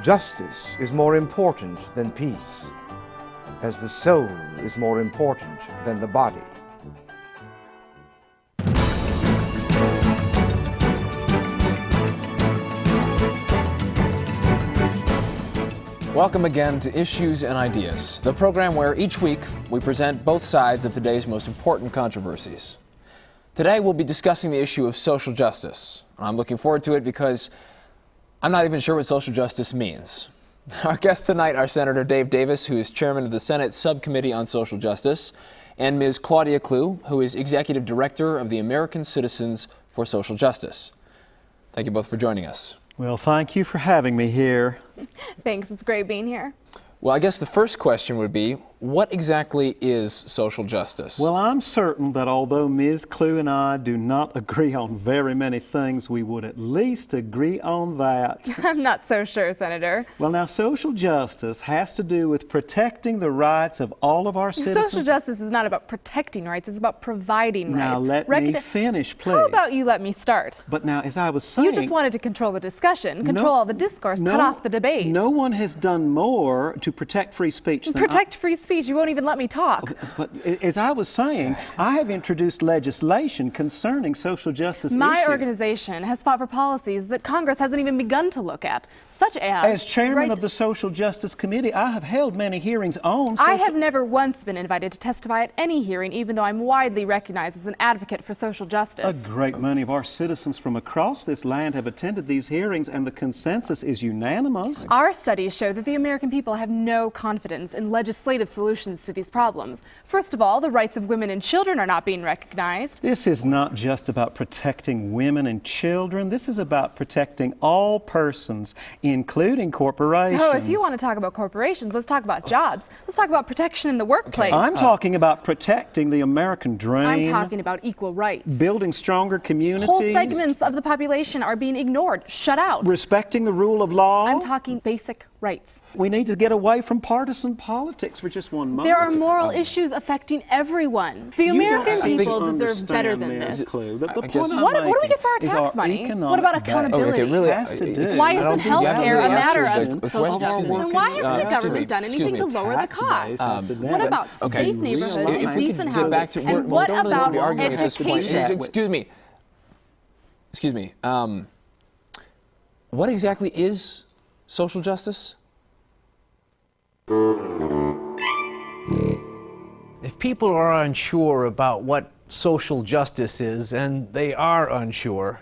Justice is more important than peace, as the soul is more important than the body. Welcome again to Issues and Ideas, the program where each week we present both sides of today's most important controversies. Today we'll be discussing the issue of social justice. I'm looking forward to it because I'm not even sure what social justice means. Our guests tonight are Senator Dave Davis, who is chairman of the Senate Subcommittee on Social Justice, and Ms. Claudia Klue, who is executive director of the American Citizens for Social Justice. Thank you both for joining us. Well, thank you for having me here. Thanks, it's great being here. Well, I guess the first question would be, what exactly is social justice? Well, I'm certain that although Ms. Klue and I do not agree on very many things, we would at least agree on that. I'm not so sure, Senator. Well, now, social justice has to do with protecting the rights of all of our citizens. Social justice is not about protecting rights, it's about providing rights. Now, let me finish, please. How about you let me start? But now, as I was saying... You just wanted to control the discussion, control all the discourse, cut off the debate. No one has done more to protect free speech than Protect free speech? You won't even let me talk. But as I was saying, I have introduced legislation concerning social justice My issues. organization has fought for policies that Congress hasn't even begun to look at, such as chairman of the Social Justice Committee, I have held many hearings on I have never once been invited to testify at any hearing, even though I'm widely recognized as an advocate for social justice. A great many of our citizens from across this land have attended these hearings, and the consensus is unanimous. Our studies show that the American people have no confidence in legislative solutions to these problems. First of all, the rights of women and children are not being recognized. This is not just about protecting women and children. This is about protecting all persons, including corporations. Oh, if you want to talk about corporations, let's talk about jobs. Let's talk about protection in the workplace. I'm talking about protecting the American dream. I'm talking about equal rights. Building stronger communities. Whole segments of the population are being ignored, shut out. Respecting the rule of law. I'm talking basic rights. We need to get away from partisan politics for just one moment. There are moral issues affecting everyone. The American people deserve better than this. What do we get for our tax money? What about accountability? Why isn't health care a matter of social justice? And why hasn't the government done anything to lower the cost? What about safe neighborhoods and decent housing? And what about education? Excuse me. What exactly is social justice? If people are unsure about what social justice is, and they are unsure,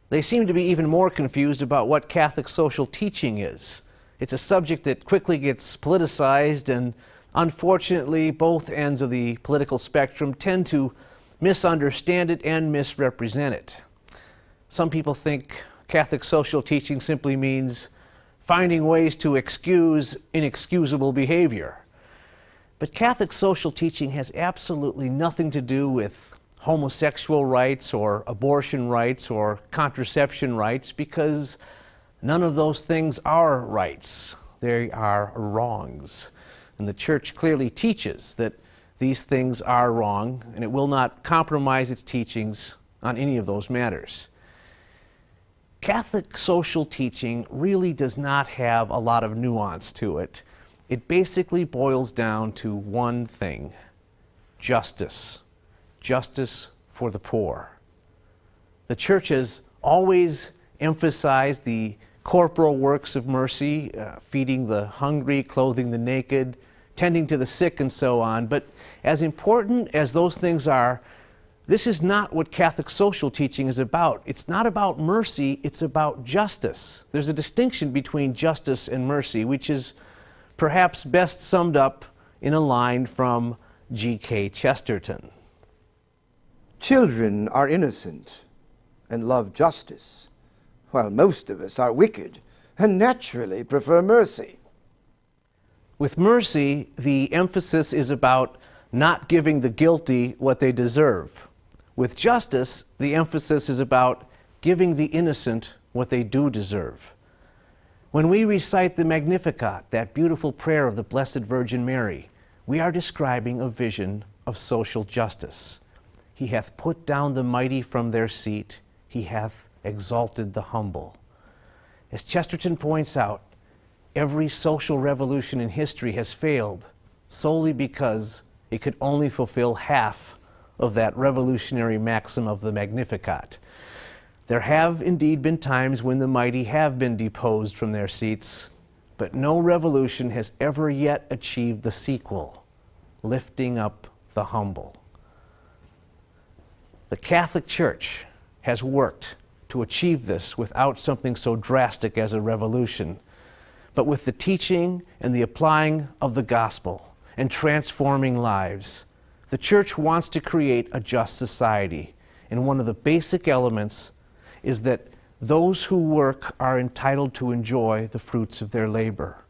they seem to be even more confused about what Catholic social teaching is. It's a subject that quickly gets politicized, and unfortunately both ends of the political spectrum tend to misunderstand it and misrepresent it. Some people think Catholic social teaching simply means finding ways to excuse inexcusable behavior. But Catholic social teaching has absolutely nothing to do with homosexual rights or abortion rights or contraception rights, because none of those things are rights. They are wrongs. And the Church clearly teaches that these things are wrong, and it will not compromise its teachings on any of those matters. Catholic social teaching really does not have a lot of nuance to it. It basically boils down to one thing: justice. Justice for the poor. The Church has always emphasized the corporal works of mercy, feeding the hungry, clothing the naked, tending to the sick, and so on. But as important as those things are, this is not what Catholic social teaching is about. It's not about mercy, it's about justice. There's a distinction between justice and mercy, which is perhaps best summed up in a line from G.K. Chesterton. Children are innocent and love justice, while most of us are wicked and naturally prefer mercy. With mercy, the emphasis is about not giving the guilty what they deserve. With justice, the emphasis is about giving the innocent what they do deserve. When we recite the Magnificat, that beautiful prayer of the Blessed Virgin Mary, we are describing a vision of social justice. He hath put down the mighty from their seat. He hath exalted the humble. As Chesterton points out, every social revolution in history has failed solely because it could only fulfill half of that revolutionary maxim of the Magnificat. There have indeed been times when the mighty have been deposed from their seats, but no revolution has ever yet achieved the sequel, lifting up the humble. The Catholic Church has worked to achieve this without something so drastic as a revolution, but with the teaching and the applying of the gospel and transforming lives. The Church wants to create a just society, and one of the basic elements is that those who work are entitled to enjoy the fruits of their labor.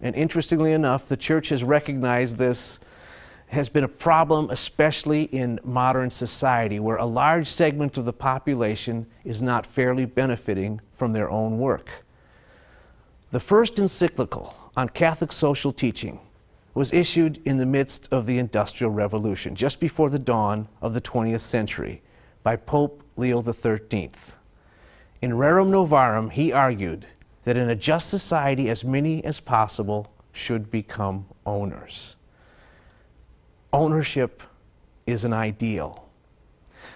And interestingly enough, the Church has recognized this has been a problem, especially in modern society, where a large segment of the population is not fairly benefiting from their own work. The first encyclical on Catholic social teaching was issued in the midst of the Industrial Revolution, just before the dawn of the 20th century, by Pope Leo XIII. In Rerum Novarum, he argued that in a just society, as many as possible should become owners. Ownership is an ideal.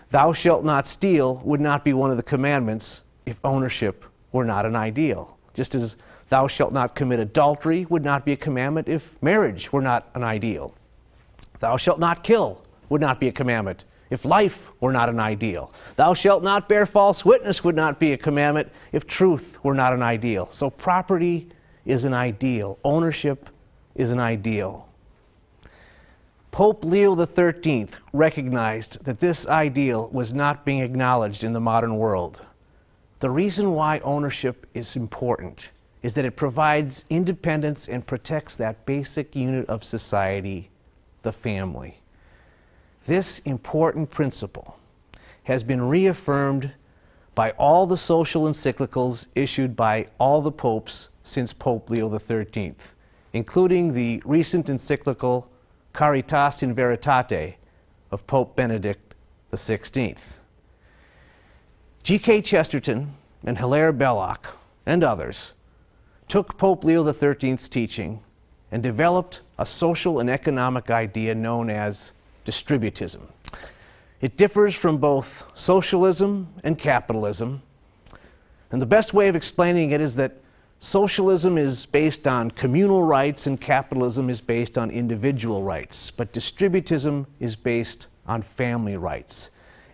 Thou shalt not steal would not be one of the commandments if ownership were not an ideal. Just as thou shalt not commit adultery would not be a commandment if marriage were not an ideal. Thou shalt not kill would not be a commandment if life were not an ideal. Thou shalt not bear false witness would not be a commandment if truth were not an ideal. So property is an ideal. Ownership is an ideal. Pope Leo XIII recognized that this ideal was not being acknowledged in the modern world. The reason why ownership is important is that it provides independence and protects that basic unit of society, the family. This important principle has been reaffirmed by all the social encyclicals issued by all the popes since Pope Leo XIII, including the recent encyclical Caritas in Veritate of Pope Benedict XVI. G.K. Chesterton and Hilaire Belloc and others took Pope Leo XIII's teaching and developed a social and economic idea known as distributism. It differs from both socialism and capitalism, and the best way of explaining it is that socialism is based on communal rights and capitalism is based on individual rights, but distributism is based on family rights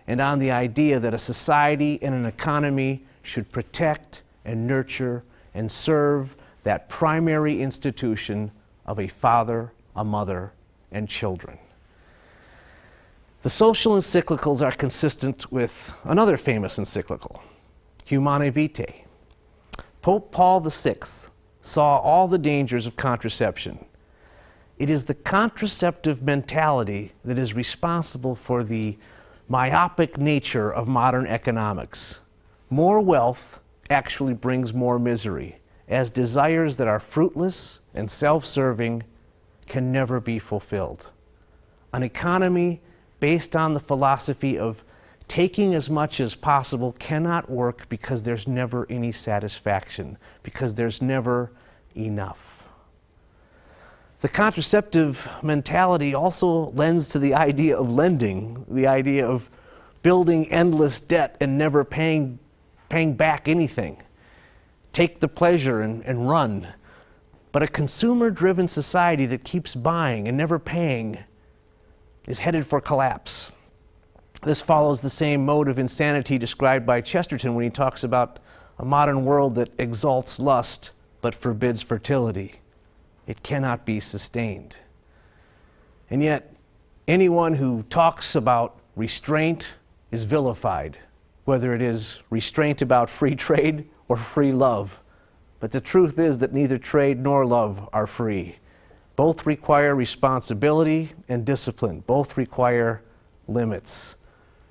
and on the idea that a society and an economy should protect and nurture and serve that primary institution of a father, a mother, and children. The social encyclicals are consistent with another famous encyclical, Humanae Vitae. Pope Paul VI saw all the dangers of contraception. It is the contraceptive mentality that is responsible for the myopic nature of modern economics. More wealth actually brings more misery, as desires that are fruitless and self-serving can never be fulfilled. An economy based on the philosophy of taking as much as possible cannot work because there's never any satisfaction, because there's never enough. The contraceptive mentality also lends to the idea of lending, the idea of building endless debt and never paying back anything. Take the pleasure and run. But a consumer-driven society that keeps buying and never paying is headed for collapse. This follows the same mode of insanity described by Chesterton when he talks about a modern world that exalts lust but forbids fertility. It cannot be sustained. And yet, anyone who talks about restraint is vilified, whether it is restraint about free trade or free love. But the truth is that neither trade nor love are free. Both require responsibility and discipline. Both require limits.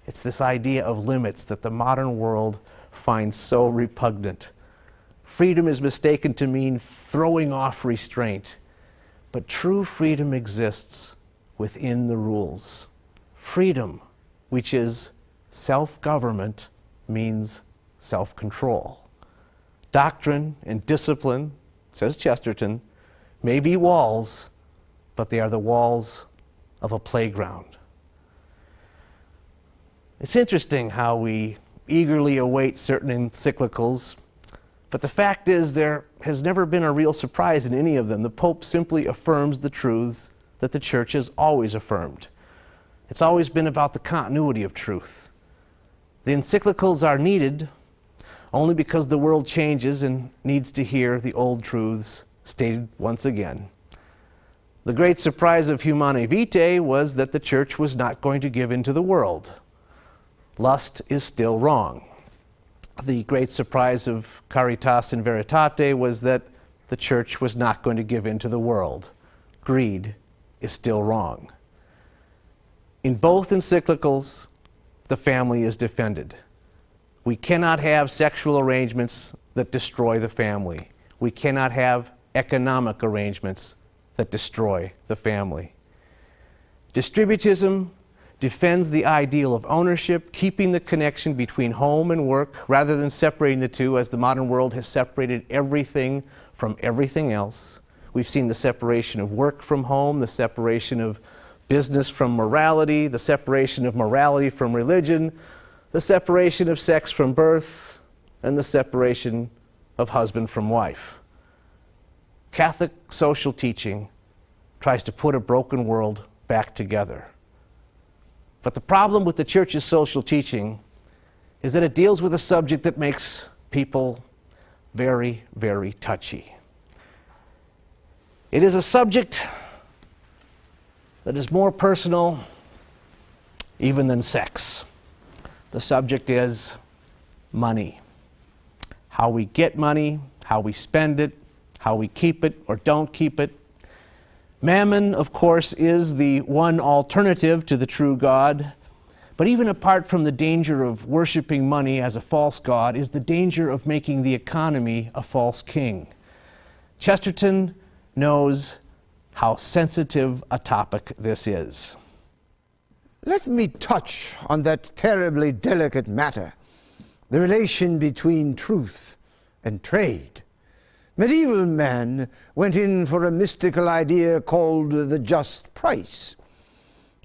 It's this idea of limits that the modern world finds so repugnant. Freedom is mistaken to mean throwing off restraint, but true freedom exists within the rules. Freedom, which is self-government, means self-control. Doctrine and discipline says Chesterton, may be walls, but they are the walls of a playground. It's interesting how we eagerly await certain encyclicals, but the fact is there has never been a real surprise in any of them. The Pope simply affirms the truths that the Church has always affirmed. It's always been about the continuity of truth. The encyclicals are needed only because the world changes and needs to hear the old truths stated once again. The great surprise of Humanae Vitae was that the Church was not going to give in to the world. Lust is still wrong. The great surprise of Caritas in Veritate was that the Church was not going to give in to the world. Greed is still wrong. In both encyclicals, the family is defended. We cannot have sexual arrangements that destroy the family. We cannot have economic arrangements that destroy the family. Distributism defends the ideal of ownership, keeping the connection between home and work rather than separating the two, as the modern world has separated everything from everything else. We've seen the separation of work from home, the separation of business from morality, the separation of morality from religion, the separation of sex from birth, and the separation of husband from wife. Catholic social teaching tries to put a broken world back together. But the problem with the Church's social teaching is that it deals with a subject that makes people very, very touchy. It is a subject that is more personal even than sex. The subject is money. How we get money, how we spend it, how we keep it or don't keep it. Mammon, of course, is the one alternative to the true God. But even apart from the danger of worshiping money as a false god is the danger of making the economy a false king. Chesterton knows how sensitive a topic this is. Let me touch on that terribly delicate matter, the relation between truth and trade. Medieval man went in for a mystical idea called the just price.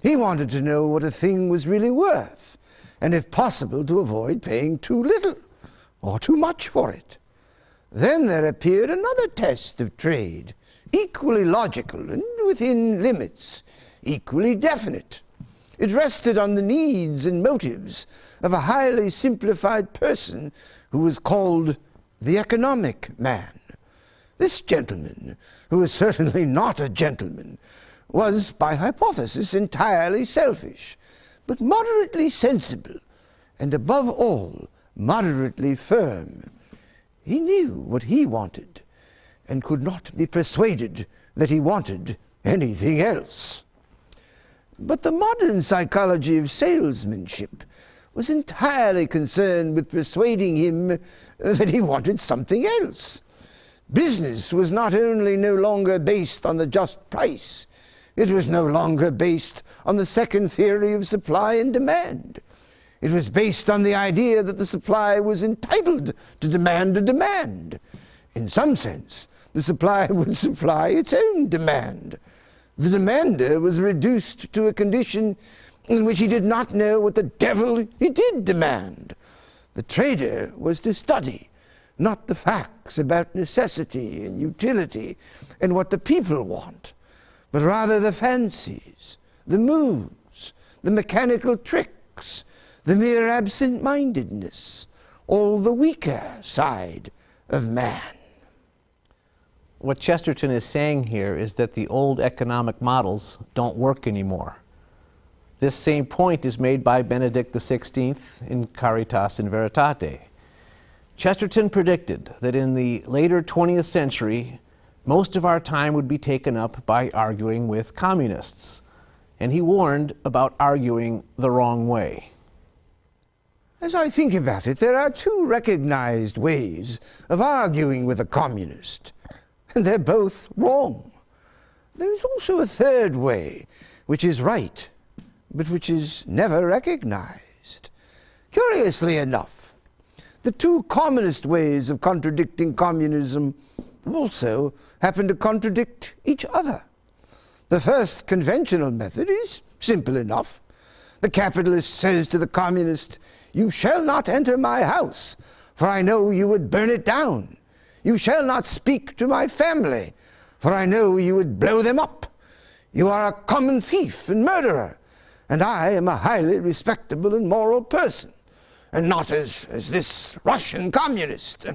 He wanted to know what a thing was really worth, and if possible to avoid paying too little or too much for it. Then there appeared another test of trade, equally logical and within limits, equally definite. It rested on the needs and motives of a highly simplified person who was called the economic man. This gentleman, who was certainly not a gentleman, was, by hypothesis, entirely selfish, but moderately sensible, and above all, moderately firm. He knew what he wanted, and could not be persuaded that he wanted anything else. But the modern psychology of salesmanship was entirely concerned with persuading him that he wanted something else. Business was not only no longer based on the just price, it was no longer based on the second theory of supply and demand. It was based on the idea that the supply was entitled to demand a demand. In some sense, the supply would supply its own demand. The demander was reduced to a condition in which he did not know what the devil he did demand. The trader was to study not the facts about necessity and utility and what the people want, but rather the fancies, the moods, the mechanical tricks, the mere absent-mindedness, all the weaker side of man. What Chesterton is saying here is that the old economic models don't work anymore. This same point is made by Benedict XVI in Caritas in Veritate. Chesterton predicted that in the later 20th century, most of our time would be taken up by arguing with communists, and he warned about arguing the wrong way. As I think about it, there are two recognized ways of arguing with a communist, and they're both wrong. There is also a third way, which is right, but which is never recognized. Curiously enough, the two commonest ways of contradicting communism also happen to contradict each other. The first conventional method is simple enough. The capitalist says to the communist, "You shall not enter my house, for I know you would burn it down. You shall not speak to my family, for I know you would blow them up. You are a common thief and murderer, and I am a highly respectable and moral person, and not as this Russian communist."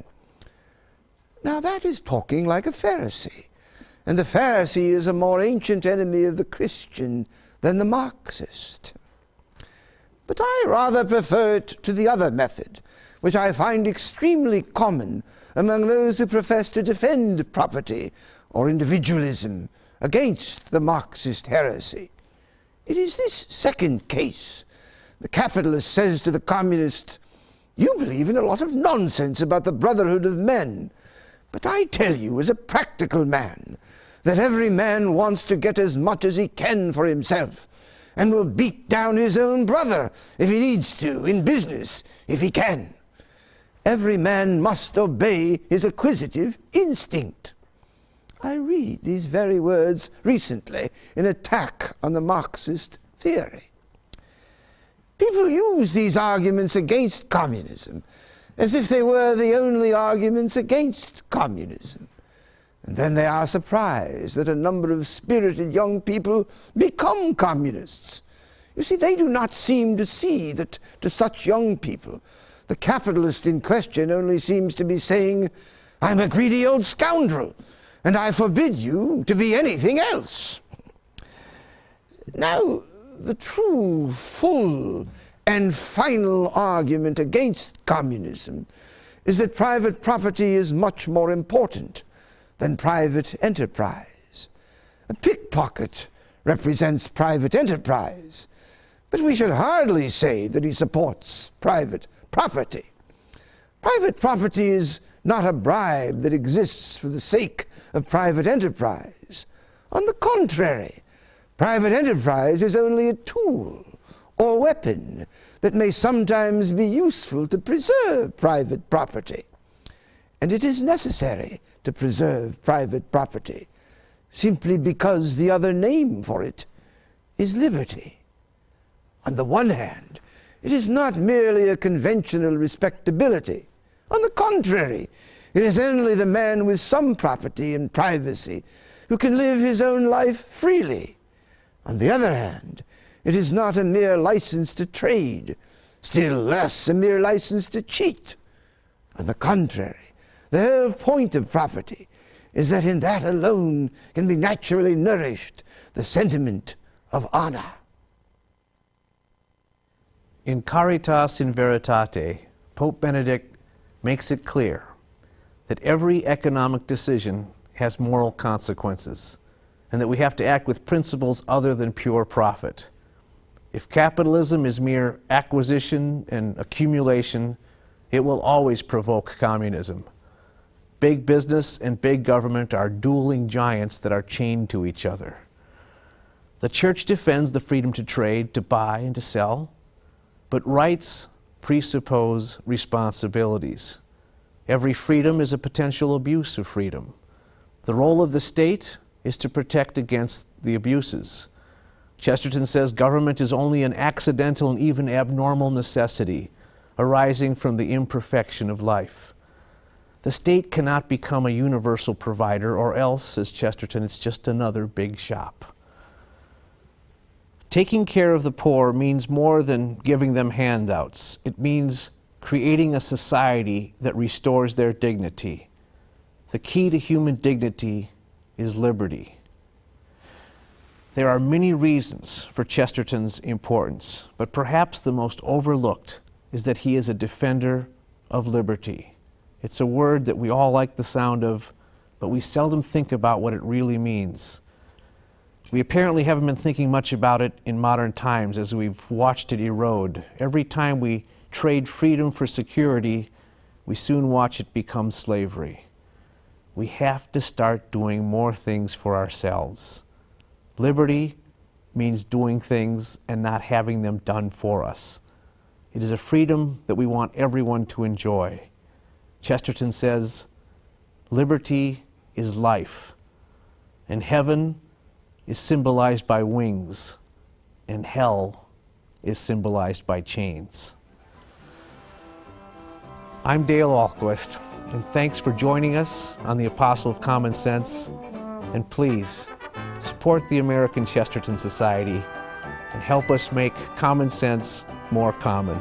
Now that is talking like a Pharisee, and the Pharisee is a more ancient enemy of the Christian than the Marxist. But I rather prefer it to the other method, which I find extremely common among those who profess to defend property or individualism against the Marxist heresy. It is this second case. The capitalist says to the communist, "You believe in a lot of nonsense about the brotherhood of men, but I tell you as a practical man that every man wants to get as much as he can for himself, and will beat down his own brother if he needs to, in business if he can. Every man must obey his acquisitive instinct." I read these very words recently in attack on the Marxist theory. People use these arguments against communism as if they were the only arguments against communism. And then they are surprised that a number of spirited young people become communists. You see, they do not seem to see that to such young people, the capitalist in question only seems to be saying, "I'm a greedy old scoundrel, and I forbid you to be anything else." Now, the true, full, and final argument against communism is that private property is much more important than private enterprise. A pickpocket represents private enterprise, but we should hardly say that he supports private property. Private property is not a bribe that exists for the sake of private enterprise. On the contrary, private enterprise is only a tool or weapon that may sometimes be useful to preserve private property. And it is necessary to preserve private property simply because the other name for it is liberty. On the one hand, it is not merely a conventional respectability. On the contrary, it is only the man with some property and privacy who can live his own life freely. On the other hand, it is not a mere license to trade, still less a mere license to cheat. On the contrary, the whole point of property is that in that alone can be naturally nourished the sentiment of honor. In Caritas in Veritate, Pope Benedict makes it clear that every economic decision has moral consequences, and that we have to act with principles other than pure profit. If capitalism is mere acquisition and accumulation, it will always provoke communism. Big business and big government are dueling giants that are chained to each other. The church defends the freedom to trade, to buy, and to sell, but rights presuppose responsibilities. Every freedom is a potential abuse of freedom. The role of the state is to protect against the abuses. Chesterton says government is only an accidental and even abnormal necessity arising from the imperfection of life. The state cannot become a universal provider, or else, says Chesterton, it's just another big shop. Taking care of the poor means more than giving them handouts. It means creating a society that restores their dignity. The key to human dignity is liberty. There are many reasons for Chesterton's importance, but perhaps the most overlooked is that he is a defender of liberty. It's a word that we all like the sound of, but we seldom think about what it really means. We apparently haven't been thinking much about it in modern times as we've watched it erode. Every time we trade freedom for security, we soon watch it become slavery. We have to start doing more things for ourselves. Liberty means doing things and not having them done for us. It is a freedom that we want everyone to enjoy. Chesterton says, liberty is life, and heaven is symbolized by wings, and hell is symbolized by chains. I'm Dale Ahlquist, and thanks for joining us on the Apostle of Common Sense. And please, support the American Chesterton Society and help us make common sense more common.